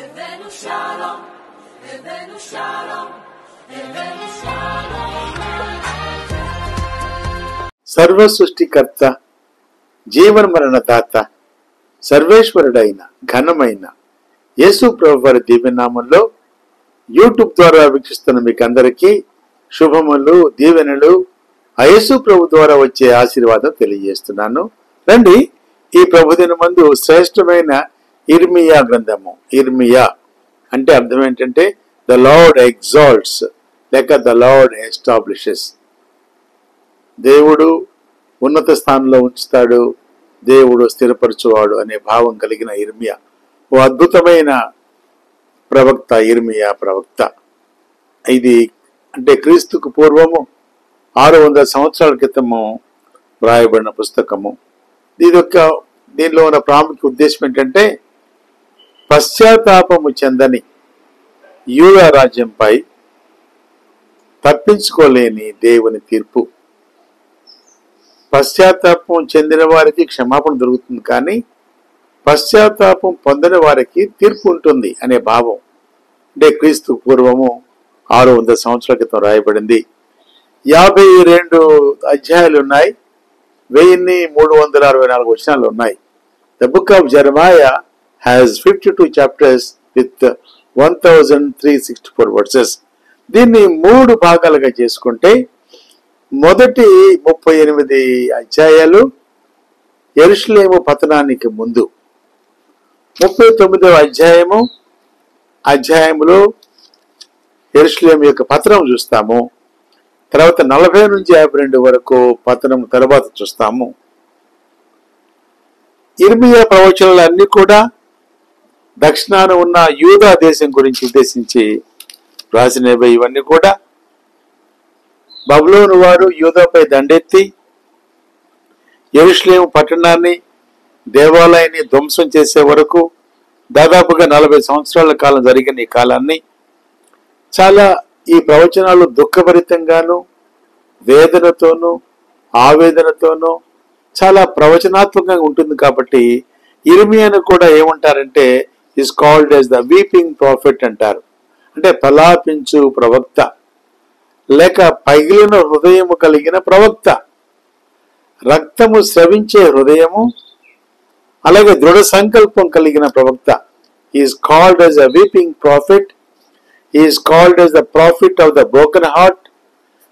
הבאנו שלום, הבאנו שלום, הבאנו שלום. సర్వ సృష్టికర్త, జీవన మరణదాత, సర్వేశ్వరుడైన ఘనమైన యేసు ప్రభు వారి దివ్యనామంలో యూట్యూబ్ ద్వారా వీక్షిస్తున్న మీకు అందరికీ శుభములు, దీవెనలు, ఆ యేసు ప్రభు ద్వారా వచ్చే ఆశీర్వాదం తెలియజేస్తున్నాను. రండి, ఈ ప్రభుదిన మందు శ్రేష్టమైన ఇర్మియా గ్రంథము. ఇర్మియా అంటే అర్థం ఏంటంటే ద లార్డ్ ఎగ్జాల్ట్స్ లేక ద లార్డ్ ఎస్టాబ్లిషెస్. దేవుడు ఉన్నత స్థానంలో ఉంచుతాడు, దేవుడు స్థిరపరచువాడు అనే భావం కలిగిన ఇర్మియా ఓ అద్భుతమైన ప్రవక్త. ఇర్మియా ప్రవక్త ఇది అంటే క్రీస్తుకు పూర్వము 600 సంవత్సరాల క్రితము వ్రాయబడిన పుస్తకము. దీనిలో ఉన్న ప్రాముఖ్య ఉద్దేశం ఏంటంటే పశ్చాత్తాపము చెందని యూదా రాజ్యంపై తప్పించుకోలేని దేవుని తీర్పు. పశ్చాత్తాపం చెందిన వారికి క్షమాపణ దొరుకుతుంది, కానీ పశ్చాత్తాపం పొందిన వారికి తీర్పు ఉంటుంది అనే భావం. అంటే క్రీస్తు పూర్వము 600 సంవత్సరాల క్రితం రాయబడింది. 52 అధ్యాయాలు ఉన్నాయి, 1364 వచనాలు ఉన్నాయి. The book of Jeremiah has 52 chapters with 1364 verses. దీన్ని 3 భాగాలుగా చేసుకుంటే మొదటి 38 అధ్యాయాలు యెరూషలేము పతనానికి ముందు, 39వ అధ్యాయములో యెరూషలేము యొక్క పతనం చూస్తాము. తర్వాత 40 నుంచి 52 వరకు పతనం తర్వాత చూస్తాము. ఇర్మియా ప్రవచనాలు అన్ని కూడా దక్షిణాన ఉన్న యూదా దేశం గురించి ఉద్దేశించి రాసినవి. ఇవన్నీ కూడా బబులోను వారు యూదాపై దండెత్తి యెరూషలేము పట్టణాన్ని, దేవాలయాన్ని ధ్వంసం చేసే వరకు దాదాపుగా 40 సంవత్సరాల కాలం జరిగిన ఈ కాలాన్ని చాలా ఈ ప్రవచనాలు దుఃఖభరితంగాను, వేదనతోనూ, ఆవేదనతోనూ చాలా ప్రవచనాత్మకంగా ఉంటుంది. కాబట్టి ఇర్మియాను కూడా ఏమంటారంటే is called as the weeping profit అంటారు. అంటే ప్రలాపించు ప్రవక్త లేక పగిలిన హృదయము కలిగిన ప్రవక్త. రక్తము స్రవించే హృదయము అలాగే దృఢ సంకల్పం కలిగిన ప్రవక్త. Is called as a weeping profit, is called as the profit of the broken heart,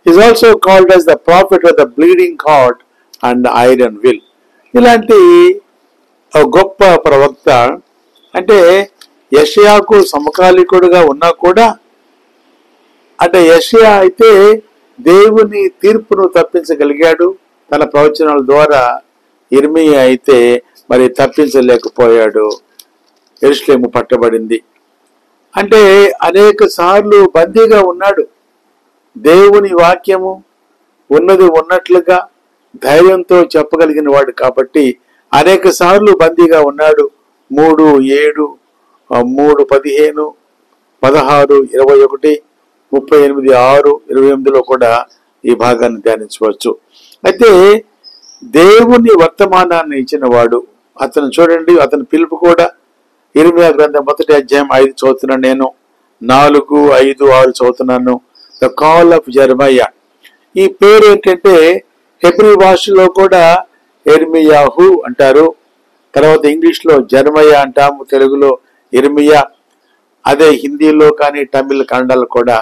is also called as the profit of the bleeding heart and iron will. ఇలాంటి గొప్ప ప్రవక్త. అంటే యెషయాకు సమకాలీకుడుగా ఉన్నా కూడా, అంటే యెషయా అయితే దేవుని తీర్పును తప్పించగలిగాడు తన ప్రవచనాల ద్వారా. ఇర్మియా అయితే మరి తప్పించలేకపోయాడు. యెరూషలేము పట్టబడింది. అంటే అనేక సార్లు బందీగా ఉన్నాడు. దేవుని వాక్యము ఉన్నది ఉన్నట్లుగా ధైర్యంతో చెప్పగలిగిన వాడు కాబట్టి అనేక సార్లు బందీగా ఉన్నాడు. 3, 7, 3, 15, 16, 21, 38, 6, 28లో కూడా ఈ భాగాన్ని ధ్యానించవచ్చు. అయితే దేవుని వర్తమానాన్ని ఇచ్చిన వాడు అతను. చూడండి, అతని పిలుపు కూడా ఇర్మియా గ్రంథం 1వ అధ్యాయం 5 చదువుతున్నాను నేను, 4, 5, 6 చదువుతున్నాను. The call of జెరమయా. ఈ పేరు ఏంటంటే హెబ్రీ భాషలో కూడా ఇర్మియాహు అంటారు. తర్వాత ఇంగ్లీష్లో జెరమయా అంటాము, తెలుగులో ఇర్మియా. అదే హిందీలో కానీ తమిళ కన్నడలో కూడా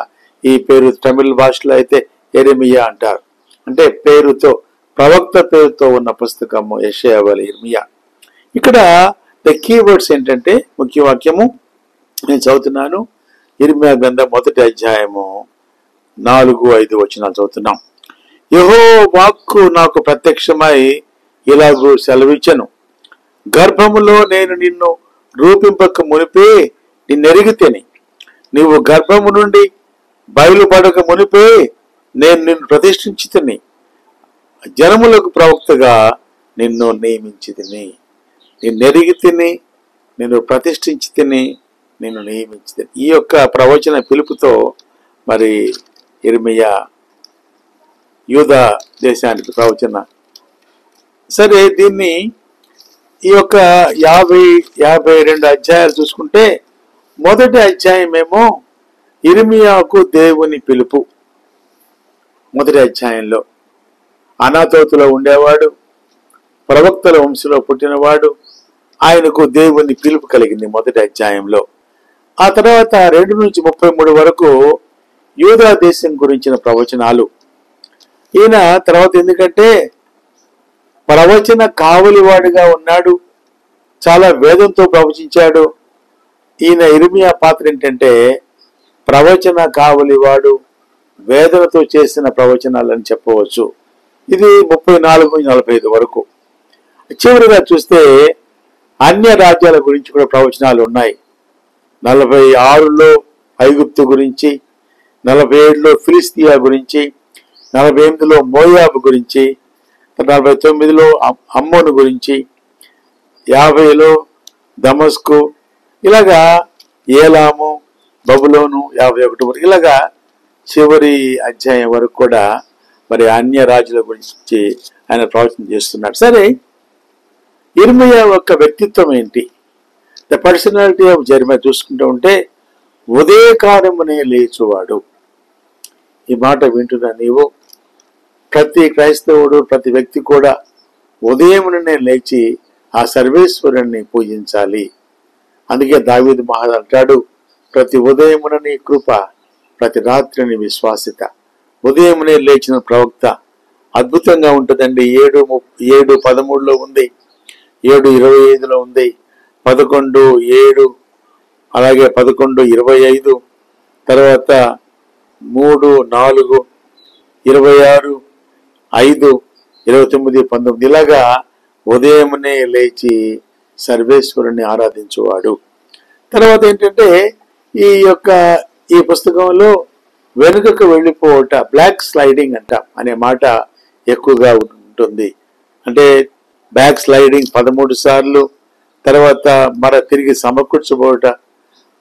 ఈ పేరు, తమిళ భాషలో అయితే ఇర్మియా అంటారు. అంటే పేరుతో, ప్రవక్త పేరుతో ఉన్న పుస్తకము యెషయా వలె ఇర్మియా. ఇక్కడ ద కీవర్డ్స్ ఏంటంటే ముఖ్య వాక్యము నేను చదువుతున్నాను. ఇర్మియా గ్రంథం 1వ అధ్యాయము 4, 5 వచనాలు చదువుతున్నాం. యెహోవా వాక్కు నాకు ప్రత్యక్షమై ఇలాగూ సెలవిచ్చెను, గర్భములో నేను నిన్ను రూపింపక మునిపే నిన్నెరిగితేని, నీవు గర్భము నుండి బయలుపడక మునిపే నేను నిన్ను ప్రతిష్ఠించితిని, జనములకు ప్రవక్తగా నిన్ను నియమించితిని. నిన్నెరిగితిని, నిన్ను ప్రతిష్ఠించితిని, నిన్ను నియమించితిని. ఈ యొక్క ప్రవచన పిలుపుతో మరి ఇర్మియా యూదా దేశానికి ప్రవచన. సరే, దీన్ని ఈ యొక్క 52 అధ్యాయాలు చూసుకుంటే మొదటి అధ్యాయమేమో యిర్మీయాకు దేవుని పిలుపు. మొదటి అధ్యాయంలో అనాతోతులో ఉండేవాడు, ప్రవక్తల వంశంలో పుట్టినవాడు, ఆయనకు దేవుని పిలుపు కలిగింది మొదటి అధ్యాయంలో. ఆ తర్వాత 2 నుంచి 33 వరకు యూదా దేశం గురించిన ప్రవచనాలు. ఈయన తర్వాత ఎందుకంటే ప్రవచన కావలివాడిగా ఉన్నాడు, చాలా వేదంతో ప్రవచించాడు. ఈయన యిర్మీయా పాత్ర ఏంటంటే ప్రవచన కావలివాడు, వేదనతో చేసిన ప్రవచనాలని చెప్పవచ్చు. ఇది 34-45 వరకు. చివరిగా చూస్తే అన్య రాజ్యాల గురించి కూడా ప్రవచనాలు ఉన్నాయి. 46లో ఐగుప్తు గురించి, 47లో ఫిలిస్తియా గురించి, 48లో మోయాబు గురించి, 49లో అమ్మోను గురించి, 50లో దమస్కు, ఇలాగా ఏలాము, బబులోను 51 వరకు, ఇలాగా చివరి అధ్యాయం వరకు కూడా మరి అన్య రాజుల గురించి ఆయన ప్రవచనం చేస్తున్నాడు. సరే, యిర్మీయా యొక్క వ్యక్తిత్వం ఏంటి? ద పర్సనాలిటీ ఆఫ్ జెరమియా చూసుకుంటూ ఉంటే ఉదయకాలమునే లేచువాడు. ఈ మాట వింటున్నా నీవు, ప్రతి క్రైస్తవుడు, ప్రతి వ్యక్తి కూడా ఉదయమునే లేచి ఆ సర్వేశ్వరుణ్ణి పూజించాలి. అందుకే దావీదు మహారాజు అంటాడు, ప్రతి ఉదయమున నీ కృప, ప్రతి రాత్రిని విశ్వాసిత. ఉదయమునే లేచిన ప్రవక్త అద్భుతంగా ఉంటుందండి. 7:13లో ఉంది, 7:25లో ఉంది, 11:7, అలాగే 11:25, తర్వాత 3, 4, 26, 5, 29, 19 ఇలాగా ఉదయమునే లేచి సర్వేశ్వరుని ఆరాధించువాడు. తర్వాత ఏంటంటే ఈ పుస్తకంలో వెనుకకు వెళ్ళిపోవట, బ్లాక్ స్లైడింగ్ అంట అనే మాట ఎక్కువగా ఉంటుంది. అంటే బ్యాక్ స్లైడింగ్ 13 సార్లు, తర్వాత తిరిగి సమకూర్చబోట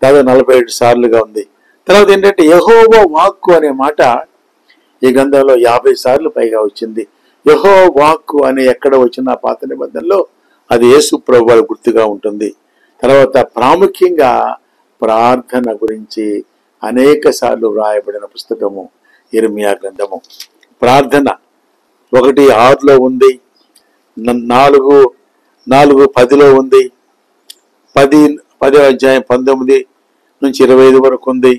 దాదాపు 47 సార్లుగా ఉంది. తర్వాత ఏంటంటే యెహోవా వాక్కు అనే మాట ఈ గ్రంథంలో 50 సార్లు పైగా వచ్చింది. యెహోవా వాక్కు అని ఎక్కడ వచ్చిన పాత నిబంధనలో అది యేసు ప్రభువు గుర్తుగా ఉంటుంది. తర్వాత ప్రాముఖ్యంగా ప్రార్థన గురించి అనేక సార్లు వ్రాయబడిన పుస్తకము యిర్మీయా గ్రంథము. ప్రార్థన 1:6లో ఉంది, 4:10లో ఉంది, 10వ అధ్యాయం 19 నుంచి 25 వరకు ఉంది,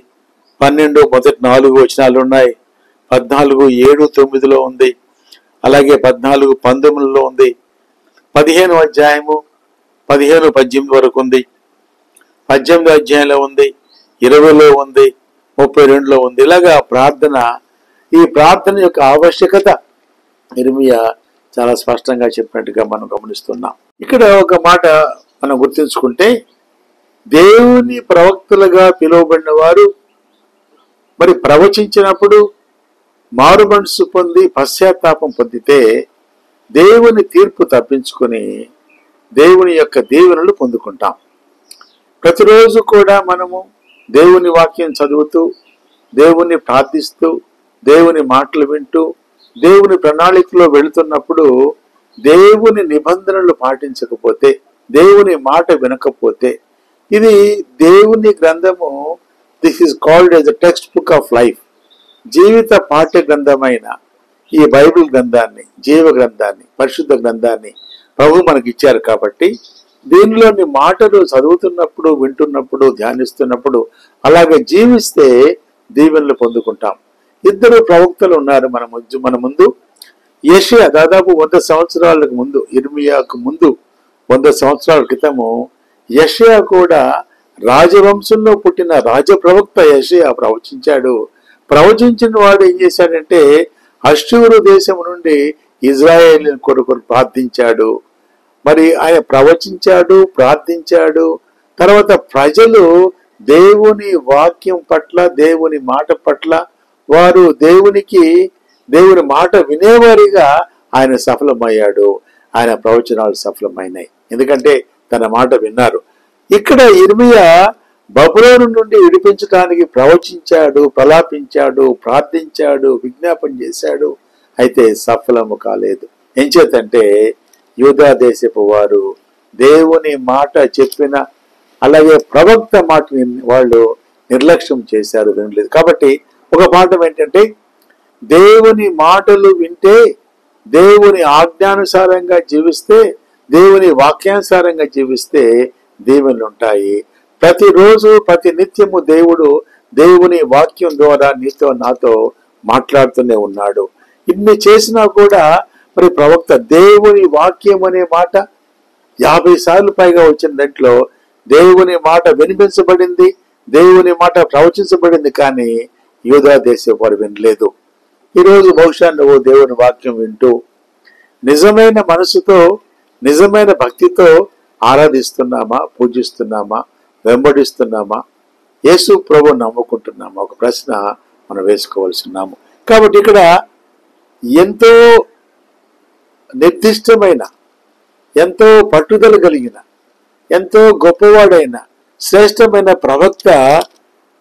12 మొదటి 4 వచనాలు ఉన్నాయి, 14:7-9లో ఉంది, అలాగే 14:19లో ఉంది, 15వ అధ్యాయము 15-18 వరకు ఉంది, 18వ అధ్యాయంలో ఉంది, 20లో ఉంది, 32లో ఉంది. ఇలాగా ప్రార్థన, ఈ ప్రార్థన యొక్క ఆవశ్యకత యిర్మీయా చాలా స్పష్టంగా చెప్పినట్టుగా మనం గమనిస్తున్నాం. ఇక్కడ ఒక మాట మనం గుర్తుంచుకుంటే, దేవుని ప్రవక్తలుగా పిలువబడిన వారు మరి ప్రవచించినప్పుడు మారు మనసు పొంది పశ్చాత్తాపం పొందితే దేవుని తీర్పు తప్పించుకొని దేవుని యొక్క దీవెనలు పొందుకుంటాం. ప్రతిరోజు కూడా మనము దేవుని వాక్యం చదువుతూ, దేవుని ప్రార్థిస్తూ, దేవుని మాటలు వింటూ, దేవుని ప్రణాళికలో వెళుతున్నప్పుడు దేవుని నిబంధనలు పాటించకపోతే, దేవుని మాట వినకపోతే, ఇది దేవుని గ్రంథము, this is called as a text book of life, జీవిత పాఠ్య గ్రంథమైన ఈ బైబిల్ గ్రంథాన్ని, జీవ గ్రంథాన్ని, పరిశుద్ధ గ్రంథాన్ని ప్రభు మనకి ఇచ్చారు. కాబట్టి దీనిలోని మాటలు చదువుతున్నప్పుడు, వింటున్నప్పుడు, ధ్యానిస్తున్నప్పుడు అలాగే జీవిస్తే దీవెనలు పొందుకుంటాం. 2 ప్రవక్తలు ఉన్నారు మన ముందు. యెషయా దాదాపు 100 సంవత్సరాలకు ముందు, యిర్మీయాకు ముందు 100 సంవత్సరాల క్రితము యెషయా కూడా రాజవంశంలో పుట్టిన రాజప్రవక్త యెషయా ప్రవచించాడు. ప్రవచించిన వాడు ఏం చేశాడంటే అష్షూరు దేశం నుండి ఇజ్రాయేల్ కొరకు ప్రార్థించాడు. మరి ఆయన ప్రవచించాడు, ప్రార్థించాడు. తర్వాత ప్రజలు దేవుని వాక్యం పట్ల, దేవుని మాట పట్ల వారు దేవుని మాట వినేవారిగా ఆయన సఫలమయ్యాడు. ఆయన ప్రవచనాలు సఫలమైనాయి, ఎందుకంటే తన మాట విన్నారు. ఇక్కడ యిర్మీయా బబులోను నుండి విడిపించడానికి ప్రవచించాడు, ప్రలాపించాడు, ప్రార్థించాడు, విజ్ఞాపన చేశాడు. అయితే సఫలము కాలేదు. ఏం చేతంటే యూదా దేశపు వారు దేవుని మాట చెప్పిన అలాగే ప్రవక్త మాటని వాళ్ళు నిర్లక్ష్యం చేశారు, వినలేదు. కాబట్టి ఒక పాఠం ఏంటంటే, దేవుని మాటలు వింటే, దేవుని ఆజ్ఞానుసారంగా జీవిస్తే, దేవుని వాక్యానుసారంగా జీవిస్తే దీవెనలు ఉంటాయి. ప్రతిరోజు ప్రతి నిత్యము దేవుని వాక్యం ద్వారా నీతో నాతో మాట్లాడుతూనే ఉన్నాడు. ఇన్ని చేసినా కూడా మరి ప్రవక్త దేవుని వాక్యం అనే మాట 50 సార్లు పైగా వచ్చిన దాంట్లో దేవుని మాట వినిపించబడింది, దేవుని మాట ప్రవచించబడింది, కానీ యూదా దేశం వారు వినలేదు. ఈరోజు బహుశా నువ్వు దేవుని వాక్యం వింటూ నిజమైన మనసుతో నిజమైన భక్తితో ఆరాధిస్తున్నామా, పూజిస్తున్నామా, వెంబడిస్తున్నామా, యేసు ప్రభు నమ్ముకుంటున్నామా? ఒక ప్రశ్న మనం వేసుకోవాల్సి ఉన్నాము. కాబట్టి ఇక్కడ ఎంతో నిర్దిష్టమైన, ఎంతో పట్టుదల కలిగిన, ఎంతో గొప్పవాడైన శ్రేష్టమైన ప్రవక్త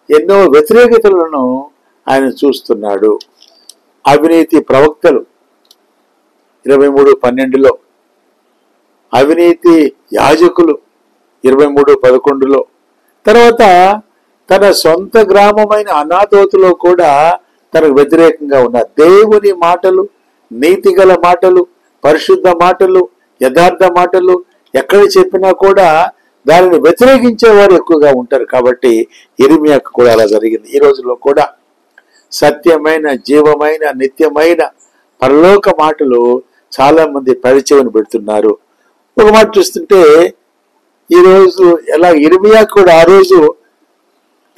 ఎన్నో వ్యతిరేకతలను ఆయన చూస్తున్నాడు. అవినీతి ప్రవక్తలు 23:12లో, అవినీతి యాజకులు 23:11లో, తర్వాత తన సొంత గ్రామమైన అనాథోతులో కూడా తనకు వ్యతిరేకంగా ఉన్న దేవుని మాటలు, నీతిగల మాటలు, పరిశుద్ధ మాటలు, యథార్థ మాటలు ఎక్కడ చెప్పినా కూడా దానిని వ్యతిరేకించేవారు ఎక్కువగా ఉంటారు. కాబట్టి యిర్మీయాకు కూడా అలా జరిగింది. ఈ రోజుల్లో కూడా సత్యమైన, జీవమైన, నిత్యమైన పరలోక మాటలు చాలా మంది పరిచయం పెడుతున్నారు. ఒక మాట చూస్తుంటే ఈరోజు ఎలా యిర్మీయా కూడా ఆ రోజు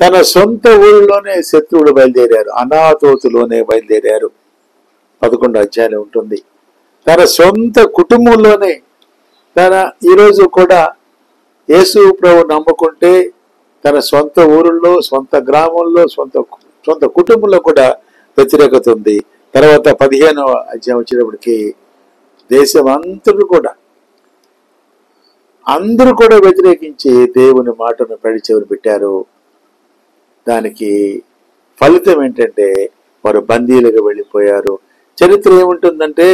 తన సొంత ఊరిలోనే శత్రువులు బయలుదేరారు, అనాథోతులోనే బయలుదేరారు. 11 అధ్యాయం ఉంటుంది. తన సొంత కుటుంబంలోనే ఈరోజు కూడా యేసు ప్రభు నమ్ముకుంటే తన సొంత ఊరుల్లో, సొంత గ్రామంలో, సొంత కుటుంబంలో కూడా వ్యతిరేకత ఉంది. తర్వాత 15వ అధ్యాయం వచ్చేటప్పటికి దేశం అందరూ కూడా వ్యతిరేకించి దేవుని మాటను పెడిచెవిని పెట్టారు. దానికి ఫలితం ఏంటంటే వారు బందీలుగా వెళ్ళిపోయారు. చరిత్ర ఏముంటుందంటే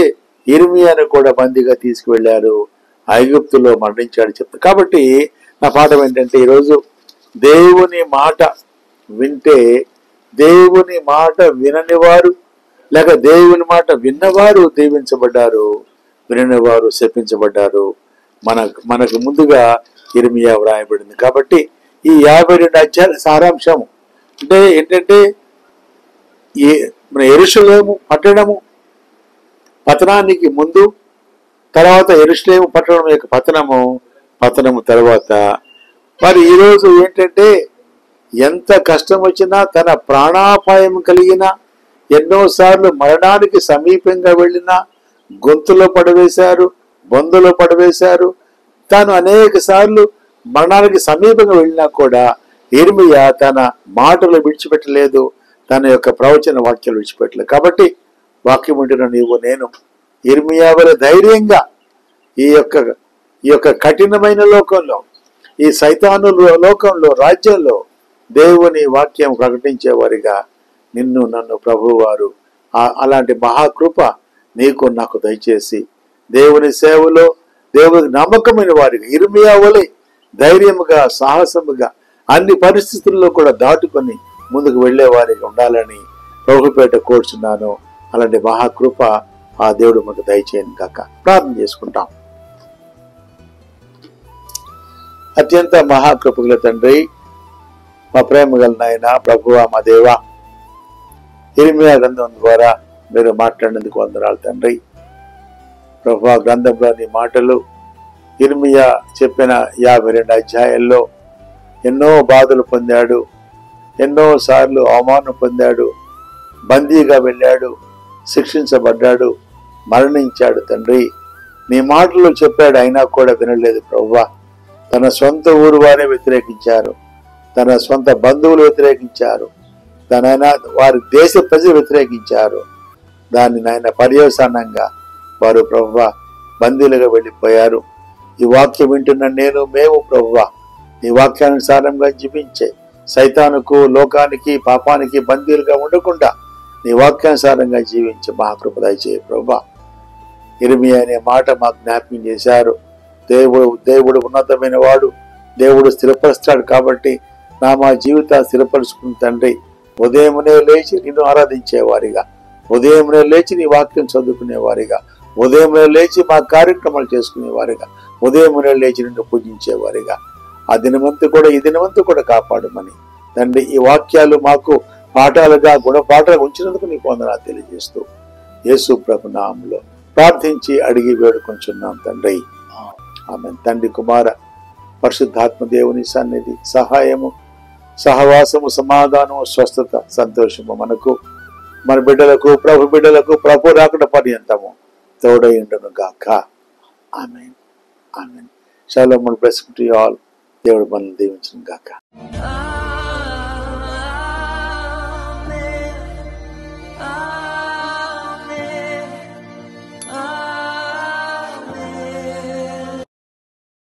యిర్మీయాను కూడా బందీగా తీసుకువెళ్లారు, ఐగుప్తులో మరణించాడు చెప్తారు. కాబట్టి నా పాఠం ఏంటంటే ఈరోజు దేవుని మాట వింటే, దేవుని మాట విననివారు లేక దేవుని మాట విన్నవారు దీవించబడ్డారు, విననివారు శపించబడ్డారు. మనకు ముందుగా యిర్మీయా వ్రాయబడింది. కాబట్టి ఈ 52 అధ్యాయాల సారాంశం అంటే ఏంటంటే, మన యెరూషలేము పతనానికి ముందు, తర్వాత యెరూషలేము పట్టణం యొక్క పతనము తర్వాత, మరి ఈరోజు ఏంటంటే ఎంత కష్టం వచ్చినా, తన ప్రాణాపాయం కలిగిన, ఎన్నోసార్లు మరణానికి సమీపంగా వెళ్ళినా గొంతులో పడవేశారు, బొందులో పడవేశారు. తాను అనేక సార్లు మరణానికి సమీపంగా వెళ్ళినా కూడా యిర్మీయా తన మాటలు విడిచిపెట్టలేదు, తన యొక్క ప్రవచన వాక్యాలు విడిచిపెట్టలేదు. కాబట్టి వాక్యం ఉంటున్న నీవు నేను యిర్మీయా వలె ధైర్యంగా ఈ యొక్క కఠినమైన లోకంలో, ఈ సైతాను లోకంలో, రాజ్యంలో దేవుని వాక్యం ప్రకటించేవారిగా నన్ను ప్రభువారు అలాంటి మహాకృప నీకు నాకు దయచేసి దేవుని సేవలో దేవునికి నమ్మకమైన వారిగా యిర్మీయా వలె ధైర్యముగా, సాహసముగా అన్ని పరిస్థితుల్లో కూడా దాటుకొని ముందుకు వెళ్లే వారిగా ఉండాలని ప్రభుపేట కోరుచున్నాను. అలాంటి మహాకృప ఆ దేవుడు మనకు దయచేయను కాక. ప్రార్థన చేసుకుంటాం. అత్యంత మహాకృపగల తండ్రి, మా ప్రేమ గల నాయన ప్రభువా, మా దేవా, యిర్మీయా గ్రంథం ద్వారా మీరు మాట్లాడినందుకు వందనాలు తండ్రి. ప్రభువా, గ్రంథంలోని మాటలు యిర్మీయా చెప్పిన 52 అధ్యాయాల్లో ఎన్నో బాధలు పొందాడు, ఎన్నో సార్లు అవమానం పొందాడు, బందీగా వెళ్ళాడు, శిక్షించబడ్డాడు, మరణించాడు తండ్రి. నీ మాటలు చెప్పాడు, అయినా కూడా వినలేదు ప్రభువా. తన సొంత ఊరు వారే వ్యతిరేకించారు, తన సొంత బంధువులు వ్యతిరేకించారు, వారి దేశ ప్రజలు వ్యతిరేకించారు. దాన్ని నాయన పర్యవసానంగా వారు ప్రభువా బందీలుగా వెళ్ళిపోయారు. ఈ వాక్యం వింటున్న మేము ప్రభువా నీ వాక్యానుసారంగా జీవించే, సైతానుకు, లోకానికి, పాపానికి బందీలుగా ఉండకుండా నీ వాక్యానుసారంగా జీవించే మహాకృప దయచేయ ప్రభువా. యిర్మీయా అనే మాట మాకు జ్ఞాపకం చేశారు. దేవుడు ఉన్నతమైన వాడు, దేవుడు స్థిరపరుస్తాడు. కాబట్టి మా జీవితాన్ని స్థిరపరుచుకున్న తండ్రి, ఉదయమునే లేచి నిన్ను ఆరాధించేవారిగా, ఉదయమునే లేచి నీ వాక్యం చదువుకునేవారిగా, ఉదయమునే లేచి మా కార్యక్రమాలు చేసుకునేవారిగా, ఉదయమునే లేచి నిన్ను పూజించేవారిగా ఆ దినవంతు కూడా ఈ దినవంతు కూడా కాపాడమని తండ్రి, ఈ వాక్యాలు మాకు పాఠాలుగా గుణపాఠాలుగా ఉంచినందుకు నీకు వందనాలు తెలియజేస్తూ యేసు ప్రభు నామములో ప్రార్థించి అడిగి వేడుకొంచున్నాం తండ్రి, ఆమేన్. తండ్రి, కుమార, పరిశుద్ధాత్మ దేవుని సన్నిధి, సహాయము, సహవాసము, సమాధానము, స్వస్థత, సంతోషము మనకు, మన బిడ్డలకు, ప్రభు రాకడ పర్యంతము తోడైండును గాక. ఆమేన్, ఆమేన్. షలోమ్. Blessing to you all. దేవుడు మనల్ని దీవించును గాక.